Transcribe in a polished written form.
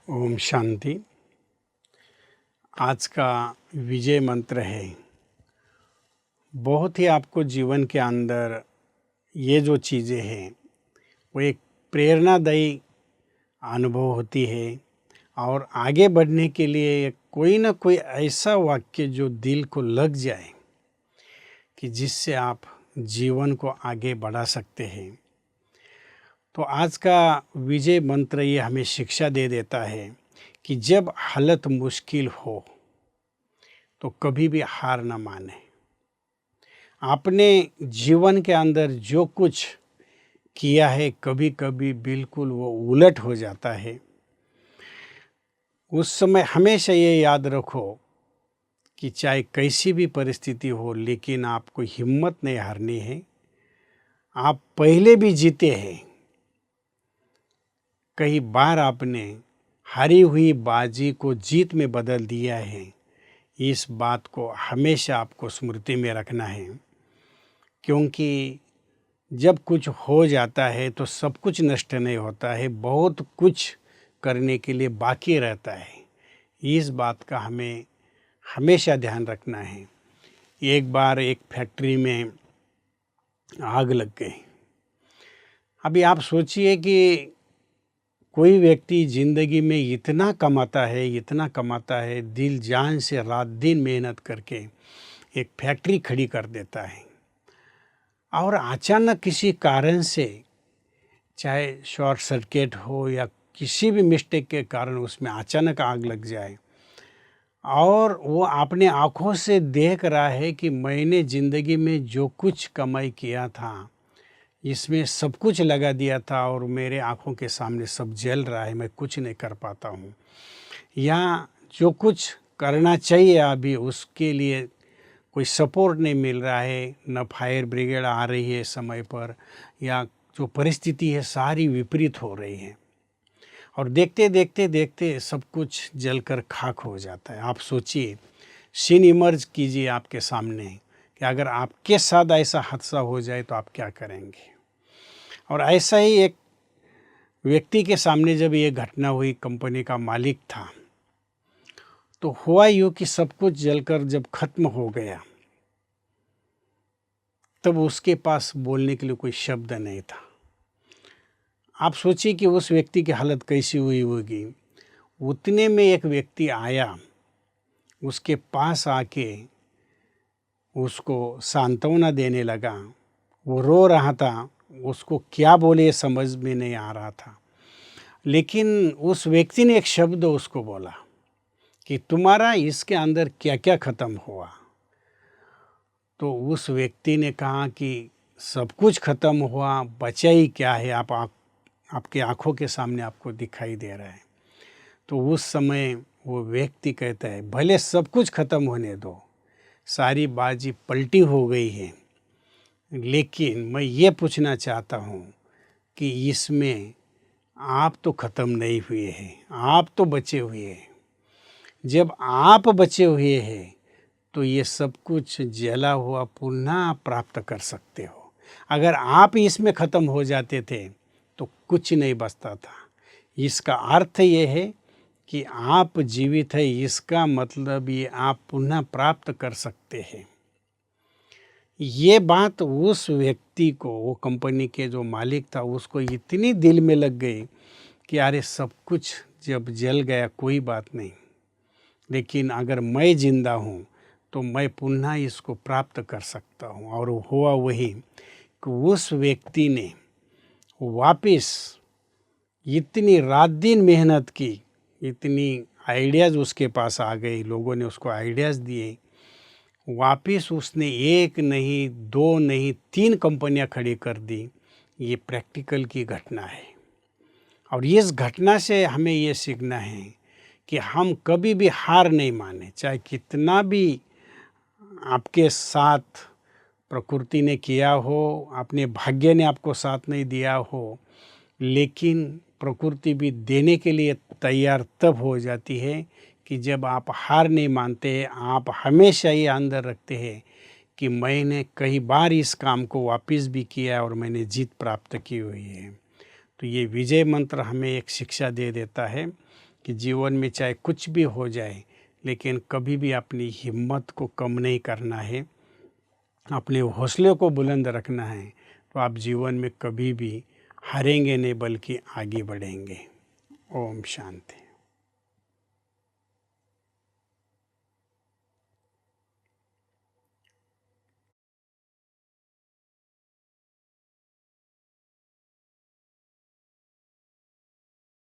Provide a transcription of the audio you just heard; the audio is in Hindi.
ओम शांति। आज का विजय मंत्र है। बहुत ही आपको जीवन के अंदर ये जो चीज़ें हैं वो एक प्रेरणादायी अनुभव होती है और आगे बढ़ने के लिए कोई ना कोई ऐसा वाक्य जो दिल को लग जाए कि जिससे आप जीवन को आगे बढ़ा सकते हैं। तो आज का विजय मंत्र ये हमें शिक्षा दे देता है कि जब हालत मुश्किल हो तो कभी भी हार ना माने। आपने जीवन के अंदर जो कुछ किया है कभी कभी बिल्कुल वो उलट हो जाता है। उस समय हमेशा ये याद रखो कि चाहे कैसी भी परिस्थिति हो लेकिन आपको हिम्मत नहीं हारनी है। आप पहले भी जीते हैं। कई बार आपने हारी हुई बाजी को जीत में बदल दिया है। इस बात को हमेशा आपको स्मृति में रखना है, क्योंकि जब कुछ हो जाता है तो सब कुछ नष्ट नहीं होता है, बहुत कुछ करने के लिए बाकी रहता है। इस बात का हमें हमेशा ध्यान रखना है। एक बार एक फैक्ट्री में आग लग गई। अभी आप सोचिए कि कोई व्यक्ति ज़िंदगी में इतना कमाता है, दिल जान से रात दिन मेहनत करके एक फैक्ट्री खड़ी कर देता है और अचानक किसी कारण से, चाहे शॉर्ट सर्किट हो या किसी भी मिस्टेक के कारण उसमें अचानक आग लग जाए और वो अपने आँखों से देख रहा है कि मैंने ज़िंदगी में जो कुछ कमाई किया था इसमें सब कुछ लगा दिया था और मेरे आँखों के सामने सब जल रहा है, मैं कुछ नहीं कर पाता हूँ। या जो कुछ करना चाहिए अभी उसके लिए कोई सपोर्ट नहीं मिल रहा है, न फायर ब्रिगेड आ रही है समय पर, या जो परिस्थिति है सारी विपरीत हो रही है और देखते देखते सब कुछ जलकर खाक हो जाता है। आप सोचिए, सीन इमर्ज कीजिए आपके सामने कि अगर आपके साथ ऐसा हादसा हो जाए तो आप क्या करेंगे। और ऐसा ही एक व्यक्ति के सामने जब ये घटना हुई, कंपनी का मालिक था, तो हुआ यूँ कि सब कुछ जलकर जब खत्म हो गया तब उसके पास बोलने के लिए कोई शब्द नहीं था। आप सोचिए कि उस व्यक्ति की हालत कैसी हुई होगी। उतने में एक व्यक्ति आया, उसके पास आके उसको सांत्वना देने लगा। वो रो रहा था, उसको क्या बोले समझ में नहीं आ रहा था, लेकिन उस व्यक्ति ने एक शब्द उसको बोला कि तुम्हारा इसके अंदर क्या क्या ख़त्म हुआ। तो उस व्यक्ति ने कहा कि सब कुछ ख़त्म हुआ, बचा ही क्या है, आपके आँखों के सामने आपको दिखाई दे रहा है। तो उस समय वो व्यक्ति कहता है, भले सब कुछ ख़त्म होने दो, सारी बाजी पलटी हो गई है, लेकिन मैं ये पूछना चाहता हूँ कि इसमें आप तो ख़त्म नहीं हुए हैं, आप तो बचे हुए हैं। जब आप बचे हुए हैं तो ये सब कुछ जला हुआ पुनः प्राप्त कर सकते हो। अगर आप इसमें ख़त्म हो जाते थे तो कुछ नहीं बचता था। इसका अर्थ ये है कि आप जीवित है, इसका मतलब ये आप पुनः प्राप्त कर सकते हैं। ये बात उस व्यक्ति को, वो कंपनी के जो मालिक था, उसको इतनी दिल में लग गई कि अरे सब कुछ जब जल गया कोई बात नहीं, लेकिन अगर मैं जिंदा हूँ तो मैं पुनः इसको प्राप्त कर सकता हूँ। और हुआ वही कि उस व्यक्ति ने वापस इतनी रात दिन मेहनत की, इतनी आइडियाज़ उसके पास आ गई, लोगों ने उसको आइडियाज़ दिए, वापस उसने एक नहीं, दो नहीं, 3 कंपनियां खड़ी कर दी। ये प्रैक्टिकल की घटना है और इस घटना से हमें ये सीखना है कि हम कभी भी हार नहीं माने। चाहे कितना भी आपके साथ प्रकृति ने किया हो, अपने भाग्य ने आपको साथ नहीं दिया हो, लेकिन प्रकृति भी देने के लिए तैयार तब हो जाती है कि जब आप हार नहीं मानते, आप हमेशा ये अंदर रखते हैं कि मैंने कई बार इस काम को वापस भी किया और मैंने जीत प्राप्त की हुई है। तो ये विजय मंत्र हमें एक शिक्षा दे देता है कि जीवन में चाहे कुछ भी हो जाए, लेकिन कभी भी अपनी हिम्मत को कम नहीं करना है, अपने हौसले को बुलंद रखना है, तो आप जीवन में कभी भी हारेंगे नहीं बल्कि आगे बढ़ेंगे। ओम शांति।